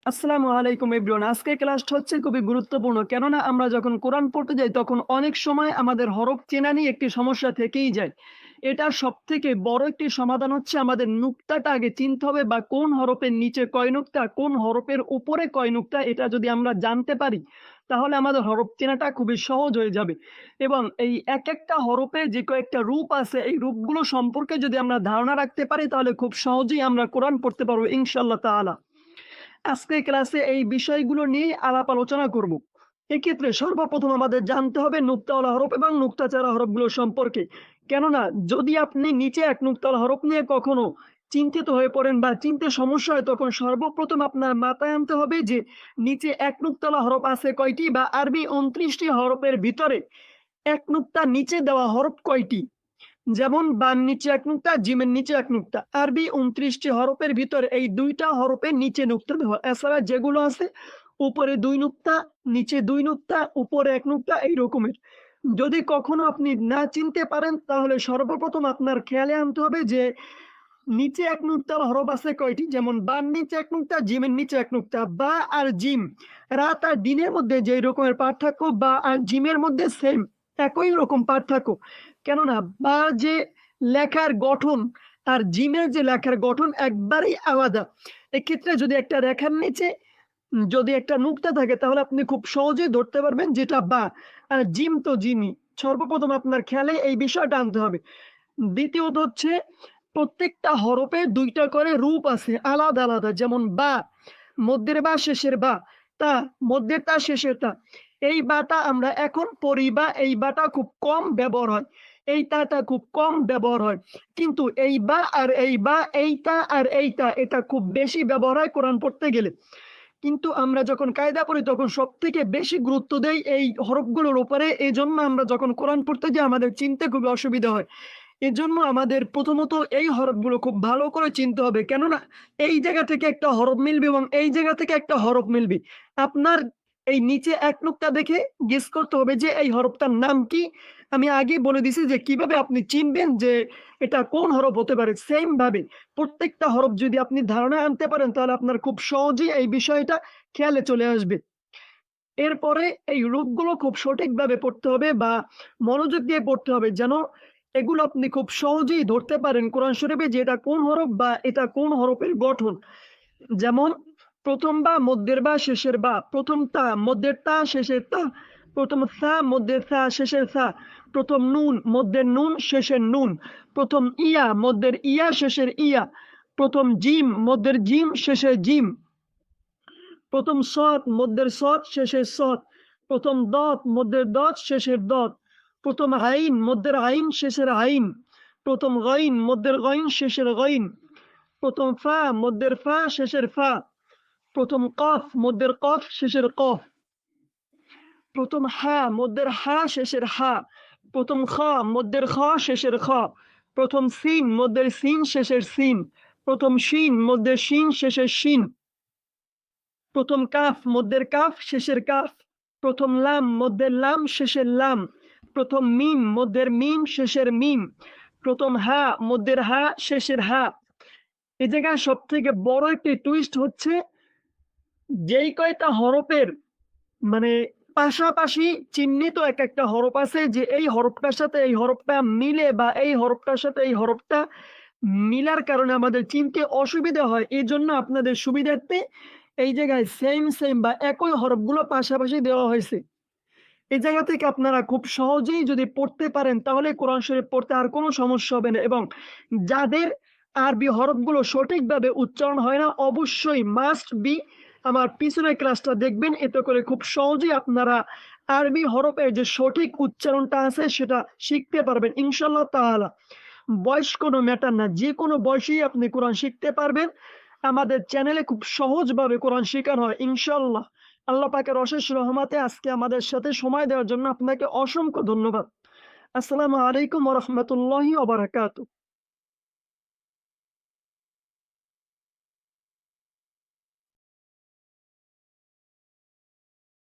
আসসালামু আলাইকুম এভরিওয়ান। আজকের ক্লাসটা হচ্ছে খুবই গুরুত্বপূর্ণ। কেননা আমরা যখন কোরআন পড়তে যাই তখন অনেক সময় আমাদের হরফ চেনা নিয়ে একটি সমস্যা থেকেই যায়। এটার সবথেকে বড় একটি সমাধান হচ্ছে আমাদের নুক্তাটা আগে চিনতে হবে বা কোন হরফের নিচে কয় নুক্তা, কোন হরফের উপরে কয় নুক্তা এটা যদি আমরা জানতে পারি তাহলে আমাদের হরফ চেনাটা খুবই সহজ হয়ে যাবে। এবং এই একেকটা হরফে যে কয়েকটা রূপ আছে এই রূপগুলো সম্পর্কে যদি আমরা ধারণা রাখতে পারি তাহলে খুব সহজেই আমরা কোরআন পড়তে পারবো ইনশাআল্লাহ তাআলা। আজকের ক্লাসে এই বিষয়গুলো নিয়ে আলাপ আলোচনা করব। এক্ষেত্রে সর্বপ্রথম আমাদের জানতে হবে নুক্তাওয়ালা হরফ এবং নুক্তাচারা হরফগুলো সম্পর্কে। কেননা যদি আপনি নিচে এক নুক্তাওয়ালা হরফ নিয়ে কখনো চিন্তিত হয়ে পড়েন বা চিনতে সমস্যা হয় তখন সর্বপ্রথম আপনার মাথায় আনতে হবে যে নিচে এক নুক্তাওয়ালা হরফ আছে কয়টি বা আরবি ২৯টি হরফের ভিতরে এক নুক্তা নিচে দেওয়া হরফ কয়টি। যেমন বার নিচে এক নুক্তা, জিমের নিচে এক নুক্তা। আরবি ২৯টি হরফের ভিতরে এই ২ টা হরফের নিচে নুক্তা দেওয়া। এছাড়া যেগুলো আছে উপরে ২ নুক্তা, নিচে ২ নুক্তা, উপরে ১ নুক্তা এই রকমের। যদি কখনো আপনি না চিনতে পারেন তাহলে সর্বপ্রথম আপনার খেয়ালে আনতে হবে যে নিচে ১ নুক্তার হরফ আছে কয়টি? যেমন বার নিচে ১ নুক্তা, জিমের নিচে ১ নুক্তা। বা আর জিম রাত আর দিনের মধ্যে যেই রকমের পার্থক্য বা আর জিমের মধ্যে সেম একই রকম পার্থক্য। কেননা বা যে লেখার গঠন আর জিমের যে লেখার গঠন একবারেই আলাদা। এক্ষেত্রে যদি একটা রেখার নিচে যদি একটা নুক্তা থাকে তাহলে আপনি খুব সহজেই ধরতে পারবেন যেটা বা। আর জিম তো জিমই। সর্বপ্রথম আপনার খেয়ালে এই বিষয়টা আনতে হবে। দ্বিতীয়ত হচ্ছে প্রত্যেকটা হরফে ২ টা করে রূপ আছে আলাদা, আলাদা। যেমন বা, মধ্যের বা, শেষের বা, তা, মধ্যের তা, শেষের তা। এই বাটা আমরা এখন পড়ি বা এই বাটা খুব কম ব্যবহার হয়। এই তাটা খুব কম ব্যবহার হয়। কিন্তু এই বা আর এই বা, এই তা আর এই তা এটা খুব বেশি ব্যবহার হয় কোরআন পড়তে গেলে। কিন্তু আমরা যখন কায়দা পড়ি তখন সবথেকে বেশি গুরুত্ব দেই এই হরফগুলোর উপরে। এজন্য আমরা যখন কোরআন পড়তে যাই আমাদের চিনতে খুবই অসুবিধা হয়। এজন্য আমাদের প্রথমত এই হরফগুলো খুব ভালো করে চিনতে হবে। কেননা এই জায়গা থেকে একটা হরফ মিলবে এবং এই জায়গা থেকে একটা হরফ মিলবে। আপনার এই নিচে এক নুক্তা দেখে গেস করতে হবে যে এই হরফটার নাম কি? আমি আগেই বলে দিছি যে কিভাবে আপনি চিনবেন যে এটা কোন হরফ হতে পারে। সেইম ভাবে প্রত্যেকটা হরফ যদি আপনি ধারণায় আনতে পারেন তাহলে আপনার খুব সহজেই এই বিষয়টা খেয়ালে চলে আসবে। এরপরে এই রূপগুলো খুব সঠিকভাবে পড়তে হবে বা মনোযোগ দিয়ে পড়তে হবে যেন এগুলো আপনি খুব সহজেই ধরতে পারেন কোরআন শরীফে যে এটা কোন হরফ বা এটা কোন হরফের গঠন। যেমন ১ম বা, মধ্যের বা, শেষের বা, ১ম তা, মধ্যের তা, শেষের তা, ১ম সা, মধ্যের সা, শেষের সা, ১ম নুন, মধ্যের নুন, শেষের নুন, ১ম ইয়া, মধ্যের ইয়া, শেষের ইয়া, ১ম জিম, মধ্যের জিম, শেষের জিম, ১ম সদ, মধ্যের সদ, শেষের সদ, ১ম দদ, মধ্যের দদ, শেষের দদ, ১ম আইন, মধ্যের আইন, শেষের আইন, ১ম গইন, মধ্যের গইন, শেষের গইন, ১ম ফা, মধ্যের ফা, শেষের ফা, ১ম কফ, মধ্যের কফ, শেষের কফ, ১ম হা, মধ্যের হা, শেষের হা, ১ম খ, মধ্যের খ, শেষের খ, ১ম সিন, মধ্যের সিন, শেষের সিন, ১ম শিন, মধ্যের শিন, শেষের শিন, ১ম কাফ, মধ্যের কাফ, শেষের কাফ, ১ম লাম, মধ্যের লাম, শেষের লাম, ১ম মিম, মধ্যের মিম, শেষের মিম, ১ম হা, মধ্যের হা, শেষের হা। এ জায়গায় সবথেকে বড় একটি টুইস্ট হচ্ছে যেই কয়টা হরফের মানে পাশাপাশি চিহ্নিত একটা হরফ আছে যে এই হরফটার সাথে এই হরফটা মিলে বা এই হরফটার সাথে এই হরফটা মিলার কারণে আমাদের চিনতে অসুবিধা হয়। এজন্য আপনাদের সুবিধার্থে এই জায়গায় সেম বা একই হরফগুলো পাশাপাশি দেওয়া হয়েছে। এই জায়গা থেকে আপনারা খুব সহজেই যদি পড়তে পারেন তাহলে কোরআন শরীফ পড়তে আর কোনো সমস্যা হবে না। এবং যাদের আরবি হরফগুলো সঠিকভাবে উচ্চারণ হয় না অবশ্যই মাস্ট বি আমার পিছনের ক্লাসটা দেখবেন। এতে করে খুব সহজেই আপনারা আরবি হরফের যে সঠিক উচ্চারণটা আছে সেটা শিখতে পারবেন ইনশাআল্লাহ তাআলা। বয়স কোনো ম্যাটার না। যেকোনো বয়সেই আপনি কোরআন শিখতে পারবেন। আমাদের চ্যানেলে খুব সহজভাবে কোরআন শেখানো হয় ইনশাআল্লাহ। আল্লাহ পাকের অশেষ রহমতে আজকে আমাদের সাথে সময় দেওয়ার জন্য আপনাকে অসংখ্য ধন্যবাদ। আসসালামু আলাইকুম ওয়া রাহমাতুল্লাহি ওয়া বারাকাতুহু।